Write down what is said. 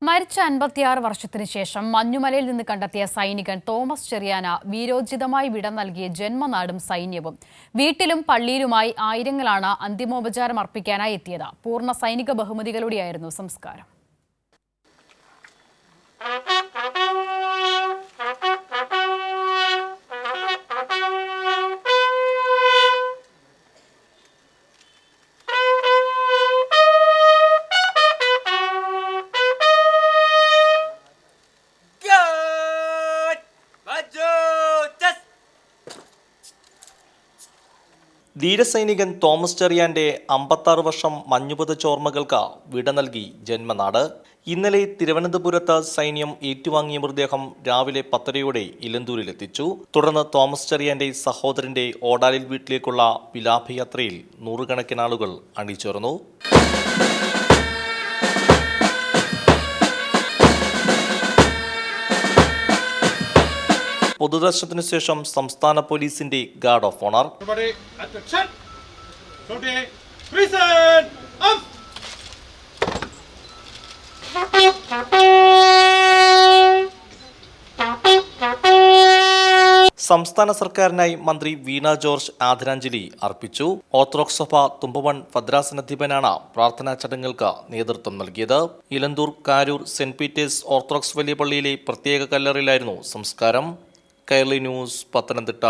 മരിച്ച 56 വർഷത്തിന് ശേഷം മഞ്ഞുമലയിൽ നിന്ന് കണ്ടെത്തിയ സൈനികൻ തോമസ് ചെറിയാന വീരോചിതമായി വിട നൽകിയ ജന്മനാടും സൈന്യവും. വീട്ടിലും പള്ളിയിലുമായി ആയിരങ്ങളാണ് അന്തിമോപചാരം അർപ്പിക്കാനായി എത്തിയത്. പൂർണ്ണ സൈനിക ബഹുമതികളോടെയായിരുന്നു സംസ്കാരം. ധീരസൈനികൻ തോമസ് ചെറിയാന്റെ 56 വർഷം മഞ്ഞുപുതച്ച ഓർമ്മകൾക്ക് വിട നൽകി ജന്മനാട്. ഇന്നലെ തിരുവനന്തപുരത്ത് സൈന്യം ഏറ്റുവാങ്ങിയ മൃതദേഹം രാവിലെ 10:30 ഇലന്തൂരിലെത്തിച്ചു. തുടർന്ന് തോമസ് ചെറിയാന്റെ സഹോദരന്റെ ഓടാലിൽ വീട്ടിലേക്കുള്ള വിലാപയാത്രയിൽ നൂറുകണക്കിന് ആളുകൾ അണിചേർന്നു. പൊതുദർശനത്തിനു ശേഷം സംസ്ഥാന പോലീസിന്റെ ഗാർഡ് ഓഫ് ഓണർ. സംസ്ഥാന സർക്കാരിനായി മന്ത്രി വീണ ജോർജ് ആദരാഞ്ജലി അർപ്പിച്ചു. ഓർത്തഡോക്സ് സഭ തുമ്പമൺ ഭദ്രാസനാധിപനാണ് പ്രാർത്ഥനാ ചടങ്ങുകൾക്ക് നേതൃത്വം നൽകിയത്. Elanthoor Karoor saint Peter's orthodox വലിയ പള്ളിയിലെ പ്രത്യേക കല്ലറയിലായിരുന്നു സംസ്കാരം. കൈരളി ന്യൂസ്, പത്തനംതിട്ട.